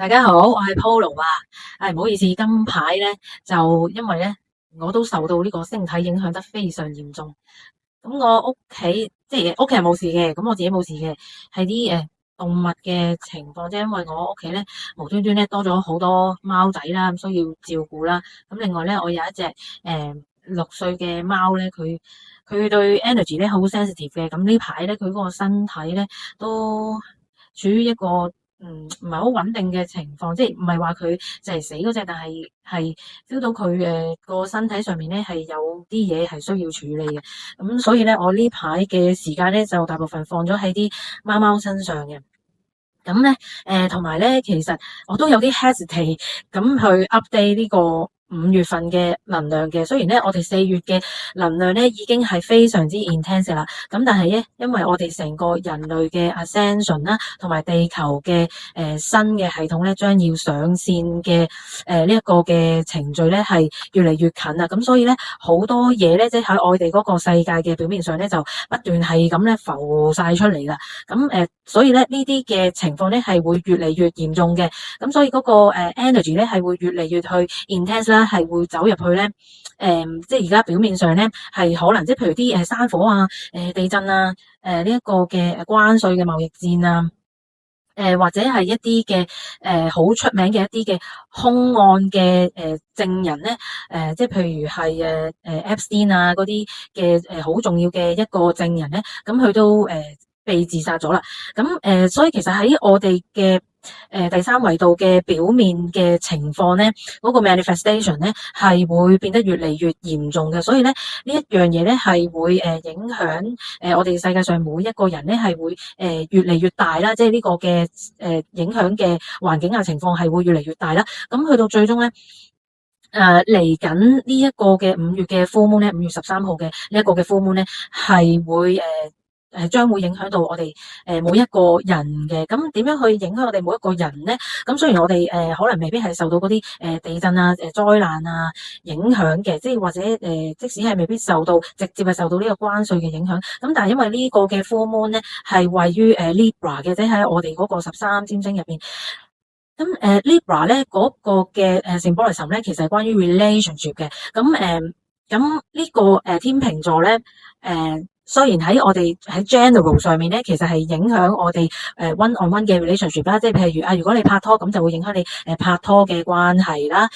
大家好，我係 Polo 啊。唔好意思，今排咧就因為咧我都受到呢個星體影響得非常嚴重。咁我屋企即係屋企人冇事嘅，咁我自己冇事嘅，係啲動物嘅情況啫。因為我屋企咧無端端咧多咗好多貓仔啦，咁需要照顧啦。咁另外咧，我有一隻6歲嘅貓咧，佢對 energy 咧好 sensitive 嘅。咁呢排咧佢嗰個身體咧都處於一個唔係好穩定嘅情況，即係唔係話佢就係死嗰隻，但係 feel 到佢個身體上面咧係有啲嘢係需要處理嘅。咁所以咧，我呢排嘅時間咧就大部分放咗喺啲貓貓身上嘅。咁咧同埋咧，其實我都有啲 hesitate 咁去 update 呢個5月份嘅能量嘅。雖然咧我哋4月嘅能量咧已經係非常之 intense 啦，咁但係咧因為我哋成個人類嘅 ascension 啦，同埋地球嘅新嘅系統咧將要上線嘅呢一個嘅程序咧係越嚟越近啦。咁所以咧好多嘢咧即係喺我哋嗰個世界嘅表面上咧就不斷係咁咧浮晒出嚟啦。咁所以咧呢啲嘅情況咧係會越嚟越嚴重嘅。咁所以嗰個energy 咧係會越嚟越去 intense 啦，係會走入去咧即係而家表面上咧係可能即係譬如啲山火啊、地震啊、呢一個嘅關稅嘅貿易戰啊。或者係一啲嘅好出名嘅一啲嘅兇案嘅證人咧，即係譬如係Epstein 啊嗰啲嘅好重要嘅一個證人咧，咁佢都被自殺咗啦。咁所以其實喺我哋嘅第三維度嘅表面嘅情況咧，嗰個 manifestation 咧係會變得越嚟越嚴重嘅。所以咧呢一樣嘢咧係會影響我哋世界上每一個人咧係會越嚟越大啦，即係呢個嘅影響嘅環境啊情況係會越嚟越大啦。咁去到最終咧。嚟緊呢一個嘅5月嘅 full moon咧，5月13號嘅呢一個嘅 full moon咧，係會將會影響到我哋每一個人嘅。咁點樣去影響我哋每一個人咧？咁雖然我哋可能未必係受到嗰啲地震啊、災難啊影響嘅，即係或者即使係未必受到直接係受到呢個關稅嘅影響，咁但係因為呢個嘅 full moon 咧係位於Libra 嘅，即係喺我哋嗰個13占星入邊。咁Libra 咧嗰個嘅symbolism 咧，其實係關於 relationship 嘅。咁呢個天秤座咧，雖然喺我哋喺 general 上面咧，其實係影響我哋one on one 嘅 relationship 啦，即係譬如如果你拍拖，咁就會影響你拍拖嘅關係啦，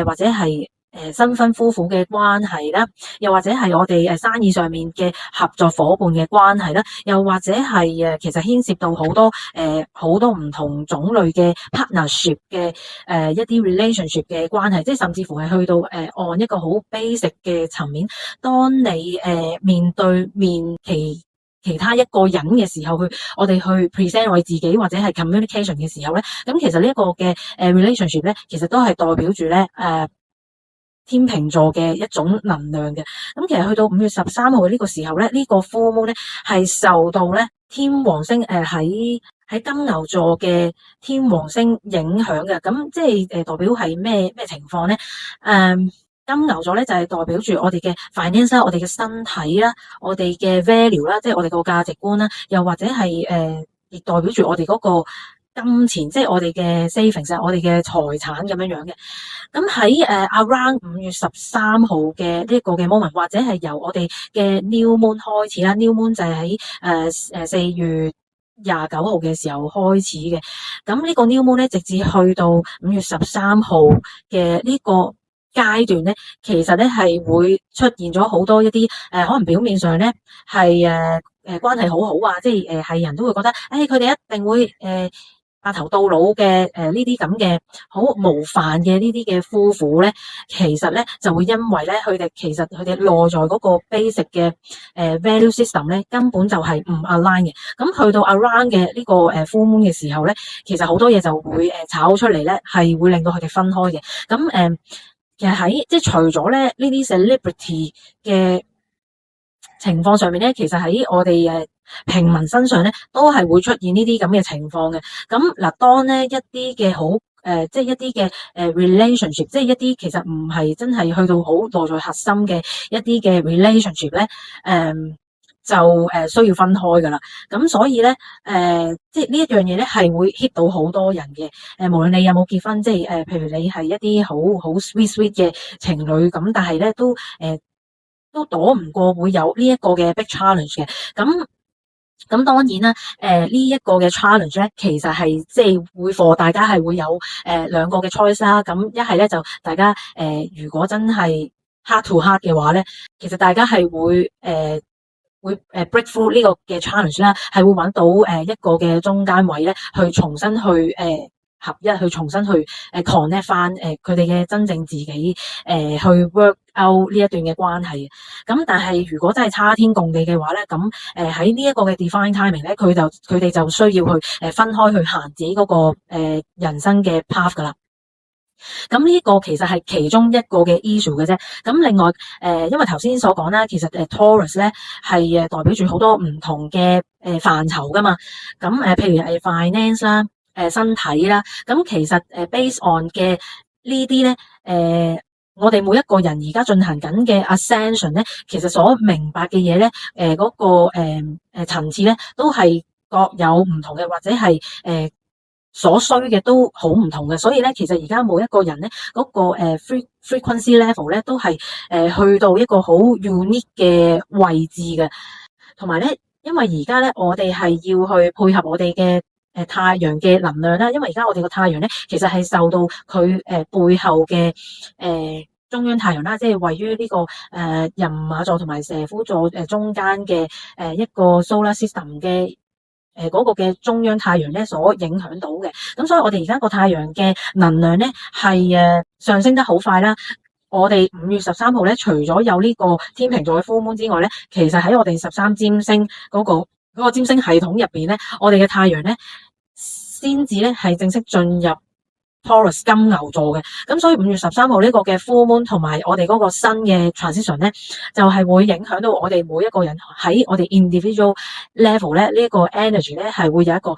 或者係新婚夫婦嘅關係啦，又或者係我哋生意上面嘅合作夥伴嘅關係啦，又或者係其實牽涉到好多唔同種類嘅 partnership 嘅一啲 relationship 嘅關係，即係甚至乎係去到按一個好 basic 嘅層面，當你面對面其他一個人嘅時候，我哋去 present 我哋自己或者係 communication 嘅時候咧，咁其實呢一個嘅relationship 咧，其實都係代表住咧天秤座嘅一種能量嘅。咁其實去到5月13號嘅呢個時候咧，呢個 full moon 咧係受到咧天王星喺金牛座嘅天王星影響嘅。咁即係代表係咩情況咧？金牛座咧就係代表住我哋嘅 finance 啦，我哋嘅身體啦，我哋嘅 value 啦，即係我哋個價值觀啦，又或者係亦代表住我哋嗰個金錢，即係我哋嘅 savings， 我哋嘅財產咁樣樣嘅。咁喺around 5月13號嘅呢一個嘅 moment， 或者係由我哋嘅 new moon 開始啦。new moon 就係喺4月29號嘅時候開始嘅。咁呢個 new moon 咧，直至去到5月13號嘅呢個階段咧，其實咧係會出現咗好多一啲可能表面上咧係關係好好啊，即係係人都會覺得佢哋一定會白頭到老嘅呢啲咁嘅好模範嘅呢啲嘅夫婦咧，其實咧就會因為咧佢哋內在嗰個 basic 嘅value system 咧根本就係唔 align 嘅。咁去到 around 嘅呢個full moon 嘅時候咧，其實好多嘢就會炒出嚟咧，係會令到佢哋分開嘅。咁其實喺即係除咗咧呢啲 celebrity 嘅情況上面咧，其實喺我哋平民身上咧，都係會出現呢啲咁嘅情況嘅。咁嗱，當咧一啲嘅好即係一啲嘅relationship， 即係一啲其實唔係真係去到好內在核心嘅一啲嘅 relationship 咧，需要分開噶啦。咁所以咧即係呢一樣嘢咧係會 hit 到好多人嘅。無論你有冇結婚，即係譬如你係一啲好 sweet 嘅情侶咁，但係咧都躲唔過會有呢一個嘅 big challenge 嘅。咁當然啦，呢一個嘅 challenge 咧，其實係即係會for大家係會有兩個嘅 choice 啦。咁一係咧就大家如果真係 heart to heart 嘅話咧，其實大家係會break through 呢個嘅 challenge 啦，係會揾到一個嘅中間位咧，去重新去合一，去重新去connect 翻佢哋嘅真正自己去 work out 呢一段嘅關係。咁但係如果真係差天共地嘅話咧，咁喺呢一個嘅 define timing 咧，佢哋就需要去分開去行自己嗰個人生嘅 path 噶啦。咁呢個其實係其中一個嘅 issue 嘅啫。咁另外因為頭先所講啦，其實Taurus 咧係代表住好多唔同嘅範疇噶嘛。咁譬如係 finance 啦。身體啦，咁其實based on 嘅呢啲咧，我哋每一個人而家進行緊嘅 ascension 咧，其實所明白嘅嘢咧，嗰個層次咧，都係各有唔同嘅，或者係所需嘅都好唔同嘅。所以咧，其實而家每一個人咧，嗰個frequency level 咧，都係去到一個好 unique 嘅位置嘅。同埋咧，因為而家咧，我哋係要去配合我哋嘅太陽嘅能量啦，因為而家我哋個太陽咧，其實係受到佢背後嘅中央太陽啦，即係位於呢個人馬座同埋蛇夫座中間嘅一個 solar system 嘅嗰個嘅中央太陽咧所影響到嘅。咁所以我哋而家個太陽嘅能量咧係上升得好快啦。我哋5月13號咧，除咗有呢個天秤座嘅 full moon之外咧，其實喺我哋13占星嗰個占星系統入邊咧，我哋嘅太陽咧先至咧係正式進入 Taurus 金牛座嘅。咁所以5月13號呢個嘅 full moon 同埋我哋嗰個新嘅 transition 咧，就係會影響到我哋每一個人喺我哋 individual level 咧，呢一個 energy 咧係會有一個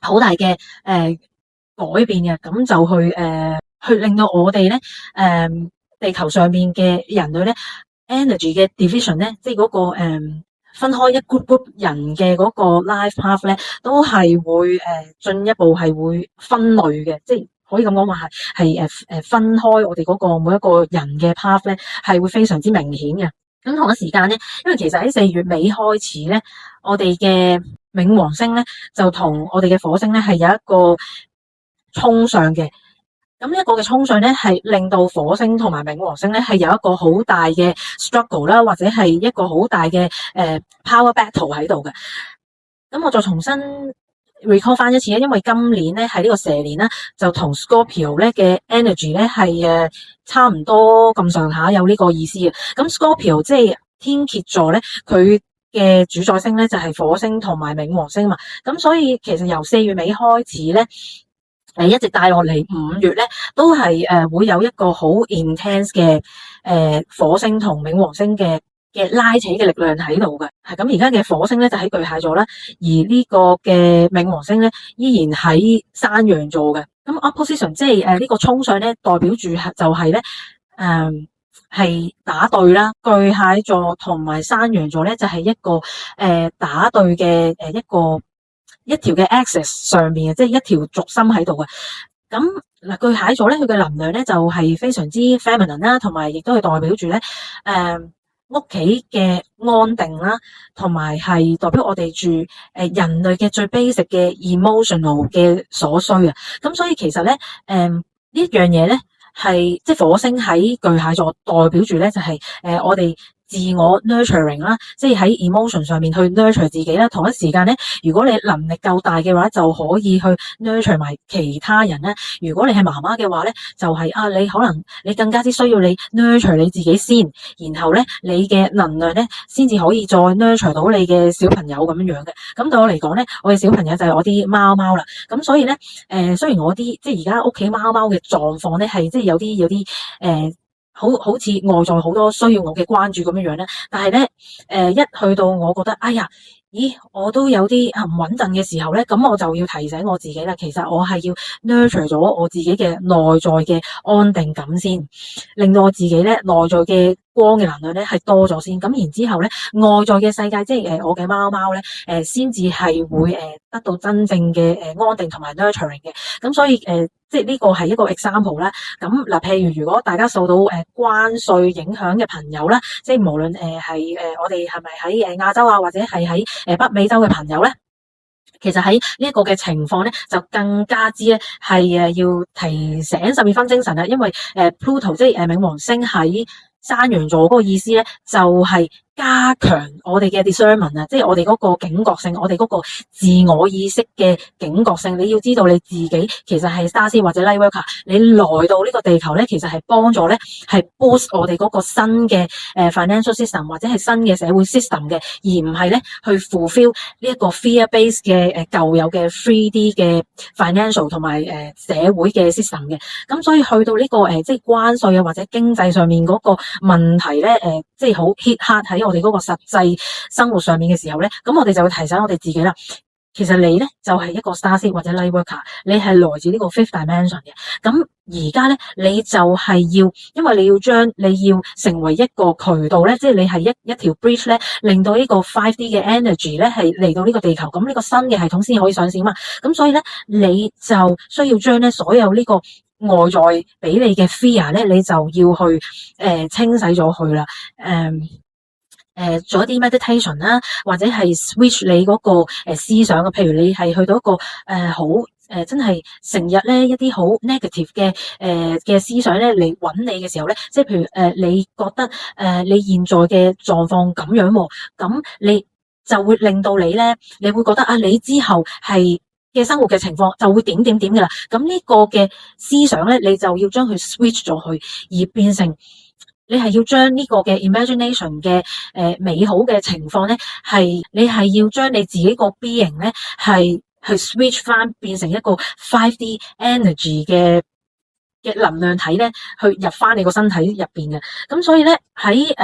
好大嘅改變嘅。咁就去令到我哋咧地球上面嘅人類咧 energy 嘅 division 咧，即係嗰個分開一 group 人嘅嗰個 life path 咧，都係會進一步係會分類嘅，即係可以咁講話係分開我哋嗰個每一個人嘅 path 咧，係會非常之明顯嘅。咁同一時間咧，因為其實喺4月尾開始咧，我哋嘅冥王星咧就同我哋嘅火星咧係有一個衝上嘅。咁呢一個嘅衝上咧，係令到火星同埋冥王星咧係有一個好大嘅 struggle 啦，或者係一個好大嘅power battle 喺度嘅。咁我再重新 recall 翻一次咧，因為今年咧係呢個蛇年啦，就同 Scorpio 咧嘅 energy 咧係差唔多咁上下有呢個意思嘅。咁 Scorpio 即係天蠍座咧，佢嘅主宰星咧就係火星同埋冥王星嘛。咁所以其實由4月尾開始咧，一直帶落嚟5月咧，都係會有一個好 intense 嘅火星同冥王星嘅拉扯嘅力量喺度嘅。係咁，而家嘅火星咧就喺巨蟹座啦，而呢個嘅冥王星咧依然喺山羊座嘅。咁 opposition 即係呢個衝上咧，代表住就係咧係打對啦。巨蟹座同埋山羊座咧就係一個打對嘅一條嘅 axis 上面嘅，即係一條軸心喺度嘅。咁嗱，巨蟹座咧，佢嘅能量咧就係非常之 feminine 啦，同埋亦都係代表住咧屋企嘅安定啦，同埋係代表我哋住人類嘅最 basic 嘅 emotional 嘅所需啊。咁所以其實咧呢一樣嘢咧係即係火星喺巨蟹座代表住咧就係我哋自我 nurturing 啦，即係喺 emotion 上面去 nurture 自己啦。同一時間咧，如果你能力夠大嘅話，就可以去 nurture 埋其他人咧。如果你係媽媽嘅話咧，就係你可能你更加之需要你 nurture 你自己先，然後咧你嘅能量咧先至可以再 nurture 到你嘅小朋友咁樣嘅。咁對我嚟講咧，我嘅小朋友就係我啲貓貓啦。咁所以咧雖然我啲即係而家屋企貓貓嘅狀況咧係即係有啲好似外在好多需要我嘅關注咁樣樣咧，但係咧一去到我覺得哎呀，咦我都有啲唔穩陣嘅時候咧，咁我就要提醒我自己啦，其實我係要 nurture 咗我自己嘅內在嘅安定感先，令到我自己咧內在嘅光嘅能量咧係多咗先，咁然之後咧外在嘅世界，即係我嘅貓貓咧先至係會得到真正嘅安定同埋 nurturing 嘅。咁所以即係呢個係一個 example 啦。咁嗱，譬如如果大家受到關稅影響嘅朋友啦，即係無論係我哋係咪喺亞洲啊，或者係喺北美洲嘅朋友咧，其實喺呢一個嘅情況咧，就更加之咧係要提醒12分精神啦，因為Pluto 即係冥王星喺山羊座嗰個意思咧，就係加強我哋嘅 discernment 啊，即係我哋嗰個警覺性，我哋嗰個自我意識嘅警覺性。你要知道你自己其實係 Starseed 或者 Lightworker， 你來到呢個地球咧，其實係幫助咧係 boost 我哋嗰個新嘅financial system 或者係新嘅社會 system 嘅，而唔係咧去 fulfill 呢一個 fear base 嘅舊有嘅 3D 嘅 financial 同埋社會嘅 system 嘅。咁所以去到呢個即係關稅啊或者經濟上面嗰個問題咧即係好 hit hard 喺我哋嗰個實際生活上面嘅時候咧，咁我哋就會提醒我哋自己啦。其實你咧就係一個 Starseed 或者 Lightworker， 你係來自呢個 fifth dimension 嘅。咁而家咧你就係要，因為你要成為一個渠道咧，即係你係一條 bridge 咧，令到呢個 5D 嘅 energy 咧係嚟到呢個地球，咁呢個新嘅系統先可以上線嘛。咁所以咧你就需要將咧所有呢個外在俾你嘅 fear 咧，你就要去清洗咗佢啦。做一啲 meditation 啦，或者係 switch 你嗰個思想嘅，譬如你係去到一個好真係成日咧一啲好 negative 嘅思想咧嚟揾你嘅時候咧，即係譬如你覺得你現在嘅狀況咁樣喎，咁你就會令到你咧，你會覺得啊，你之後係嘅生活嘅情況就會點點點㗎啦。咁呢個嘅思想咧，你就要將佢 switch 咗去，而變成你係要將呢個嘅 imagination 嘅美好嘅情況咧，你係要將你自己個 being 咧係去 switch 翻變成一個 5D energy 嘅能量體咧，去入翻你個身體入邊嘅。咁所以咧喺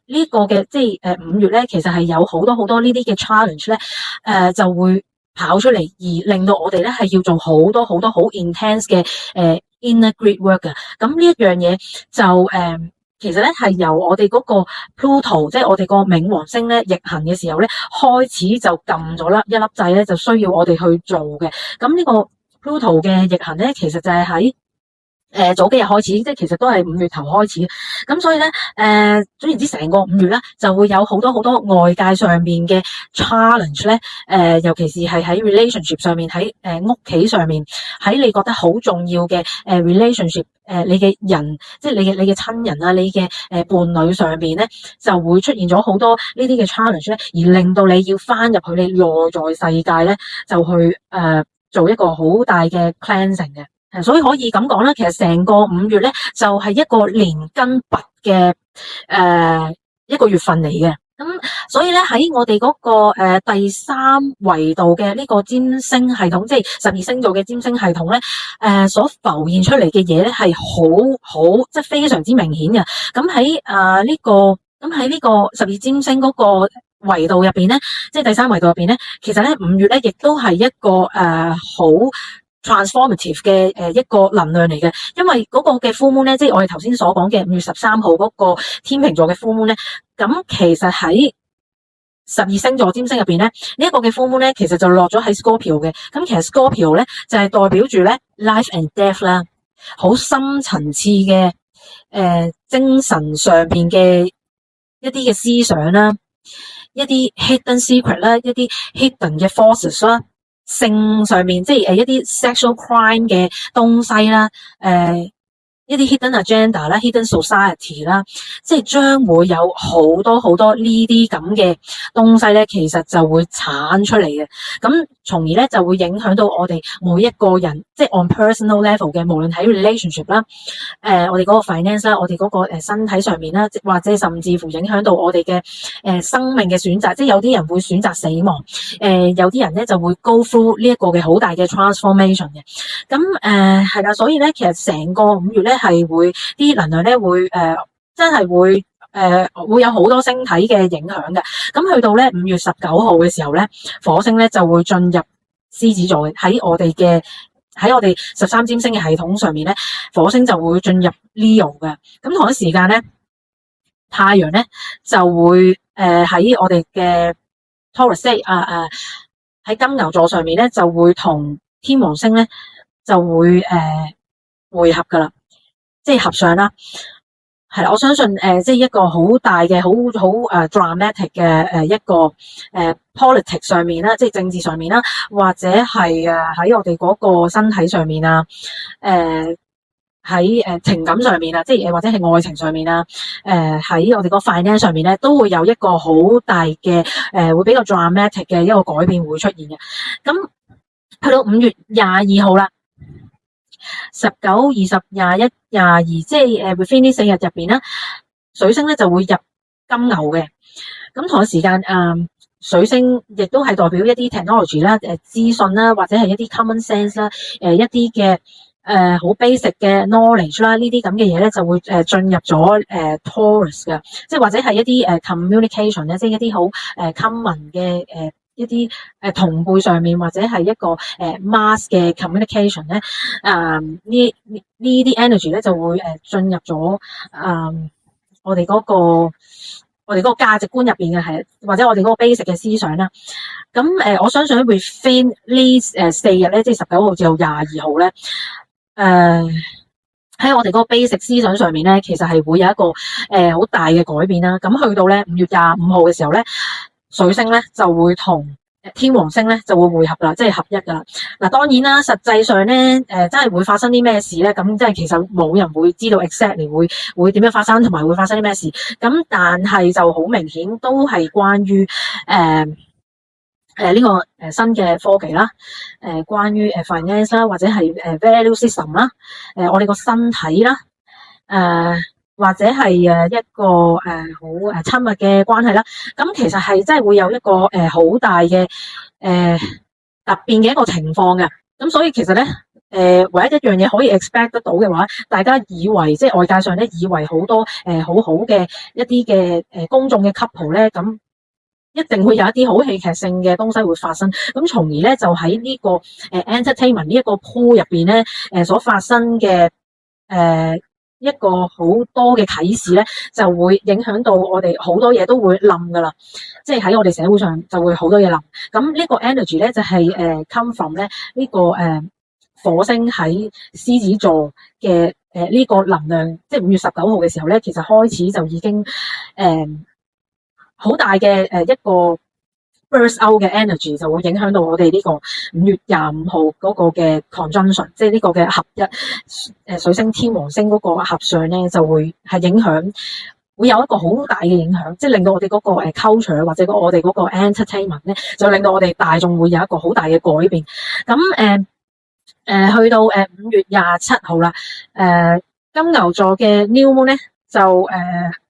呢個嘅即係5月咧，其實係有好多好多呢啲嘅 challenge 咧，就會跑出嚟，而令到我哋咧係要做好多好多好 intense 嘅inner grid work 嘅。咁呢一樣嘢就其實咧係由我哋嗰個 Pluto， 即係我哋個冥王星咧逆行嘅時候咧，開始就撳咗啦一粒掣咧，就需要我哋去做嘅。咁呢個 Pluto 嘅逆行咧，其實就係喺早幾日開始，即係其實都係5月頭開始。咁所以咧總言之成個5月咧就會有好多好多外界上面嘅 challenge 咧，尤其是係喺 relationship 上面，喺屋企上面，喺你覺得好重要嘅relationship，你嘅人，即係你嘅親人啊，你嘅伴侶上面咧就會出現咗好多呢啲嘅 challenge 咧，而令到你要翻入去你內在世界咧，就去做一個好大嘅 cleansing 嘅。所以可以咁講啦，其實成個5月咧就係一個連根拔嘅一個月份嚟嘅。咁所以咧喺我哋嗰個第3維度嘅呢個占星系統，即係12星座嘅占星系統咧，所浮現出嚟嘅嘢咧係好即係非常之明顯嘅。咁喺呢個12占星嗰個維度入邊咧，即係第3維度入邊咧，其實咧5月咧亦都係一個好transformative 嘅一個能量嚟嘅。因為嗰個嘅 full moon 咧，即係我哋頭先所講嘅5月13號嗰個天秤座嘅 full moon 咧，咁其實喺12星座占星入邊咧，呢一個嘅 full moon 咧，其實就落咗喺 Scorpio 嘅。咁其實 Scorpio 咧就係代表住咧 life and death 啦，好深層次嘅精神上邊嘅一啲嘅思想啦，一啲 hidden secret 啦，一啲 hidden 嘅 forces 啦，性上面即係一啲 sexual crime 嘅東西啦，一啲 hidden agenda 啦 ，hidden society 啦，即係將會有好多好多呢啲咁嘅東西咧，其實就會產出嚟嘅。咁從而咧就會影響到我哋每一個人，即係 on personal level 嘅，無論喺 relationship 啦，我哋嗰個 finance 啦，我哋嗰個身體上面啦，或者甚至乎影響到我哋嘅生命嘅選擇，即係有啲人會選擇死亡，有啲人咧就會 go through 呢一個嘅好大嘅 transformation 嘅。咁係啦，所以咧其實成個5月咧係會啲能量咧會真係會有好多星體嘅影響嘅。咁去到咧5月19號嘅時候咧，火星咧就會進入獅子座嘅。喺我哋13占星嘅系統上面咧，火星就會進入 Leo 嘅。咁同一時間咧太陽咧就會喺我哋嘅 Taurus 喺金牛座上面咧就會同天王星咧就會會合噶啦，即係合上啦。係啦，我相信即係一個好大嘅好 dramatic 嘅一個politics 上面啦，即係政治上面啦，或者係喺我哋嗰個身體上面啊，喺情感上面啊，即係或者係愛情上面啊，喺我哋個 finance 上面咧，都會有一個好大嘅會比較 dramatic 嘅一個改變會出現嘅。咁去到5月22號啦。19、20、21、22，即係within 呢4日入邊啦，水星咧就會入金牛嘅。咁同一時間水星亦都係代表一啲 technology 啦、資訊啦，或者係一啲 common sense 啦、一啲嘅好 basic 嘅 knowledge 啦，呢啲咁嘅嘢咧就會進入咗Taurus 嘅，即係或者係一啲communication 咧，即係一啲好common 嘅一啲同輩上面或者係一個mass 嘅 communication 咧，呢啲 energy 咧就會進入咗我哋嗰個價值觀入邊嘅，係或者我哋嗰個 basic 嘅思想啦。咁我相信 within 呢4日咧，即係19號至到22號咧，喺我哋嗰個 basic 思想上面咧，其實係會有一個好大嘅改變啦。咁去到咧5月25號嘅時候咧，水星咧就會同天王星咧就會匯合啦，即係合一噶啦。嗱，當然啦，實際上咧真係會發生啲咩事咧？咁即係其實冇人會知道 exactly 會點樣發生，同埋會發生啲咩事。咁但係就好明顯都係關於呢個新嘅科技啦，關於finance 啦，或者係value system 啦，我哋個身體啦，或者係一個好親密嘅關係啦。咁其實係真係會有一個好大嘅突變嘅一個情況嘅。咁所以其實咧唯一一樣嘢可以 expect 得到嘅話，大家以為即係外界上咧以為好多好好嘅一啲嘅公眾嘅 couple 咧，咁一定會有一啲好戲劇性嘅東西會發生。咁從而咧就喺呢個entertainment 呢一個 pool 入邊咧所發生嘅一個好多嘅啟示咧，就會影響到我哋好多嘢都會冧噶啦，即係喺我哋社會上就會好多嘢冧。咁呢個 energy 咧就係come from 咧呢個火星喺獅子座嘅呢個能量，即係5月19號嘅時候咧，其實開始就已經好大嘅一個 burst out 嘅 energy 就會影響到我哋呢個5月25號嗰個嘅 conjunction， 即係呢個嘅合一水星天王星嗰個合相咧，就會係影響，會有一個好大嘅影響，即係令到我哋嗰個culture 或者我哋嗰個 entertainment 咧，就令到我哋大眾會有一個好大嘅改變。咁去到5月27號啦，金牛座嘅 new moon 咧就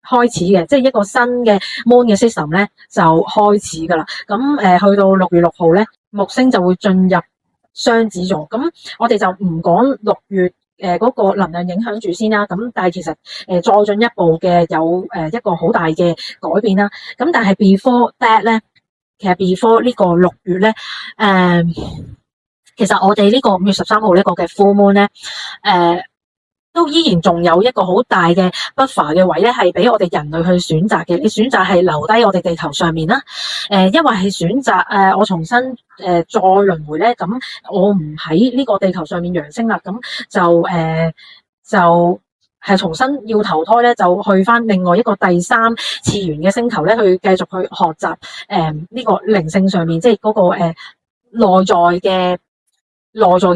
開始嘅，即係一個新嘅 moon 嘅 system 咧就開始噶啦。咁去到6月6號咧，木星就會進入雙子座。咁我哋就唔講6月嗰個能量影響住先啦。咁但係其實再進一步嘅有一個好大嘅改變啦。咁但係 before that 咧，其實 before 呢個6月咧，其實我哋呢個5月13號呢個嘅 full moon 咧，都依然仲有一個好大嘅 buffer 嘅位咧，係俾我哋人類去選擇嘅。你選擇係留低我哋地球上面啦，因為係選擇我重新再輪迴咧，咁我唔喺呢個地球上面揚升啦，咁就係重新要投胎咧，就去翻另外一個第三次元嘅星球咧，去繼續去學習呢個靈性上面，即係嗰個內在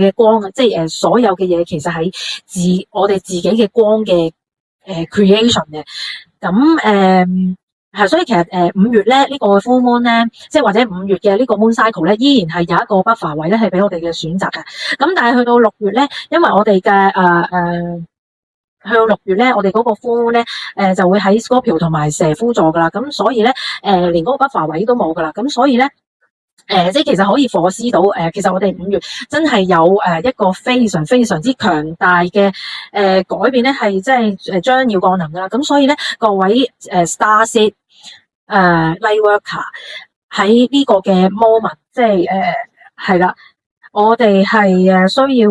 嘅光啊，即係所有嘅嘢其實係我哋自己嘅光嘅creation 嘅。咁係，所以其實5月咧呢個 full moon 咧，即係或者5月嘅呢個 moon cycle 咧，依然係有一個 buffer 位咧，係俾我哋嘅選擇嘅。咁但係去到6月咧，因為我哋嘅去到6月咧，我哋嗰個 full moon咧就會喺 Scorpio 同埋蛇夫座噶啦，咁所以咧連嗰個 buffer 位都冇噶啦，咁所以咧即係其實可以火師到其實我哋5月真係有一個非常非常之強大嘅改變咧，係即係將要降臨噶啦。咁所以咧，各位star seed light worker 喺呢個嘅 moment， 即係係啦，我哋係需要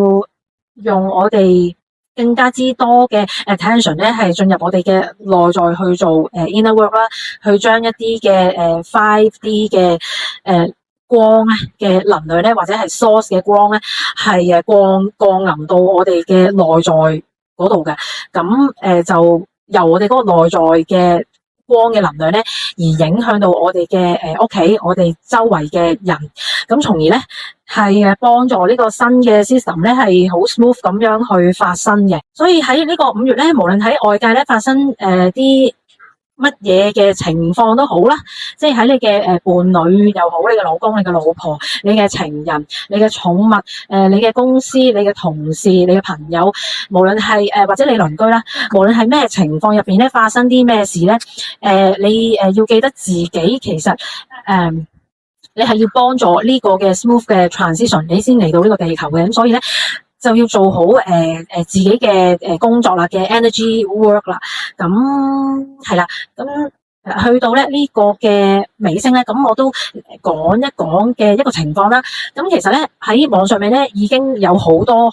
用我哋嘅更加之多嘅 attention 咧係進入我哋嘅內在去做inner work 啦，去將一啲嘅5D 嘅光嘅能量咧，或者係 source 嘅光咧，係降臨到我哋嘅內在嗰度嘅。咁就由我哋嗰個內在嘅光嘅能量咧，而影響到我哋嘅屋企，我哋周圍嘅人，咁從而咧係幫助呢個新嘅 system 咧係好 smooth 咁樣去發生嘅。所以喺呢個5月咧，無論喺外界咧發生啲乜嘢嘅情況都好啦，即係喺你嘅伴侶又好，你嘅老公、你嘅老婆、你嘅情人、你嘅寵物、你嘅公司、你嘅同事、你嘅朋友，無論係或者你鄰居啦，無論係咩情況入邊咧發生啲咩事咧，你要記得自己其實你係要幫助呢個嘅 smooth 嘅 transition， 你先嚟到呢個地球嘅。咁所以咧就要做好自己嘅工作啦，嘅 energy work 啦。咁係啦，咁去到咧呢個嘅尾聲咧，咁我都講一講嘅一個情況啦。咁其實咧喺網上面咧已經有好多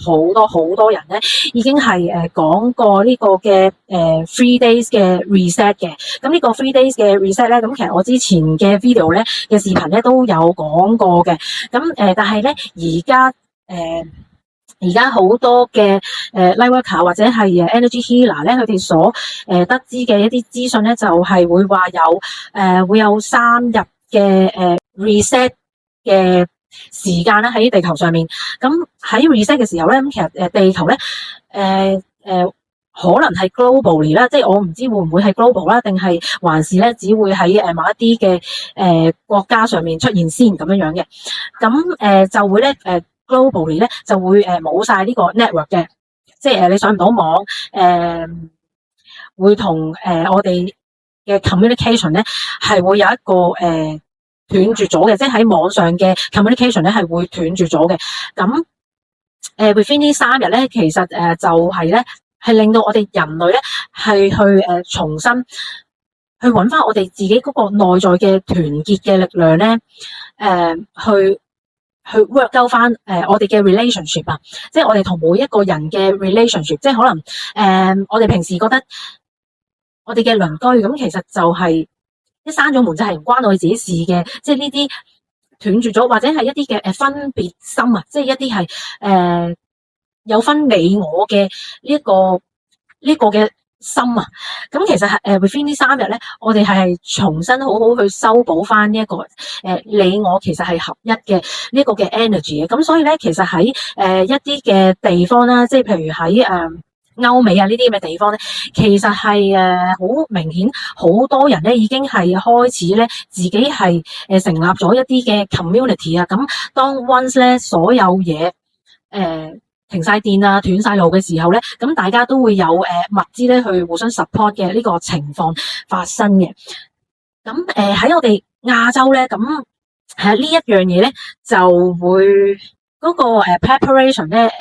人咧已經係講過呢個嘅3 days 嘅 reset 嘅。咁呢個3 days 嘅 reset 咧，咁其實我之前嘅 video 咧嘅視頻咧都有講過嘅。咁但係咧而家好多嘅light worker 或者係energy healer 咧，佢哋所得知嘅一啲資訊咧，就係會話會有3日嘅reset 嘅時間啦喺地球上面。咁喺 reset 嘅時候咧，咁其實地球咧可能係 globally 啦，即係我唔知會唔會係 global 啦，定係還是咧只會喺某一啲嘅國家上面出現先咁樣嘅。咁就會咧globally 咧就會冇晒呢個 network 嘅，即係你上唔到網，會同我哋嘅 communication 咧係會有一個斷絕咗嘅，即係喺網上嘅 communication 咧係會斷絕咗嘅。咁within 呢3日咧，其實就係咧係令到我哋人類咧係去重新去揾翻我哋自己嗰個內在嘅團結嘅力量咧，去 work out 翻我哋嘅 relationship 啊，即係我哋同每一個人嘅 relationship， 即係可能我哋平時覺得我哋嘅鄰居咁，其實就係一閂咗門就係唔關我哋自己事嘅，即係呢啲斷絕咗，或者係一啲嘅分別心啊，即係一啲係有分你我嘅呢個嘅心啊。咁其實within 呢3日咧，我哋係重新好好去修補翻呢一個你我其實係合一嘅呢個嘅 energy 嘅。咁所以咧，其實喺一啲嘅地方啦，即係譬如喺歐美啊呢啲咁嘅地方咧，其實係好明顯，好多人咧已經係開始咧自己係成立咗一啲嘅 community 啊。咁當 once 咧所有嘢停晒電啊，斷晒路嘅時候咧，咁大家都會有物資咧去互相 support 嘅呢個情況發生嘅。咁喺我哋亞洲咧，咁呢一樣嘢咧就會嗰個preparation 咧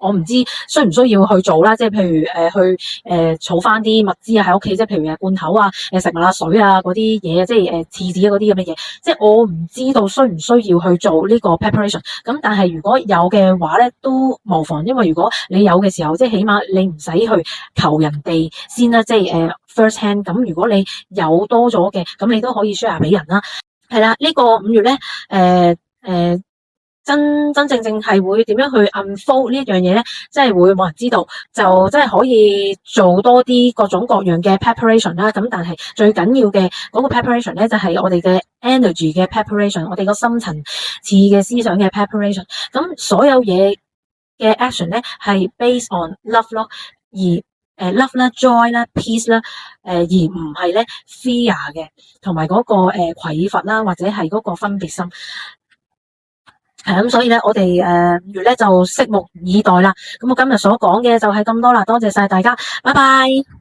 我唔知需唔需要去做啦，即係譬如去儲翻啲物資啊喺屋企，即係譬如罐頭啊、食物啊、水啊嗰啲嘢，即係廁紙嗰啲咁嘅嘢，即係我唔知道需唔需要去做呢個 preparation。咁但係如果有嘅話咧，都無妨，因為如果你有嘅時候，即係起碼你唔使去求人哋先啦，即係first hand。咁如果你有多咗嘅，咁你都可以 share 俾人啦。係啦，呢個5月咧，真正係會點樣去 unfold 呢一樣嘢咧，即係會冇人知道，就真係可以做多啲各種各樣嘅 preparation 啦。咁但係最緊要嘅嗰個 preparation 咧，就係我哋嘅 energy 嘅 preparation， 我哋個深層次嘅思想嘅 preparation。咁所有嘢嘅 action 咧係 based on love 咯，而love 啦、joy 啦、peace 啦，而唔係咧 fear 嘅，同埋嗰個匱乏啦，或者係嗰個分別心。咁所以咧，我哋5月咧就拭目以待啦。咁我今日所講嘅就係咁多啦，多謝晒大家，拜拜。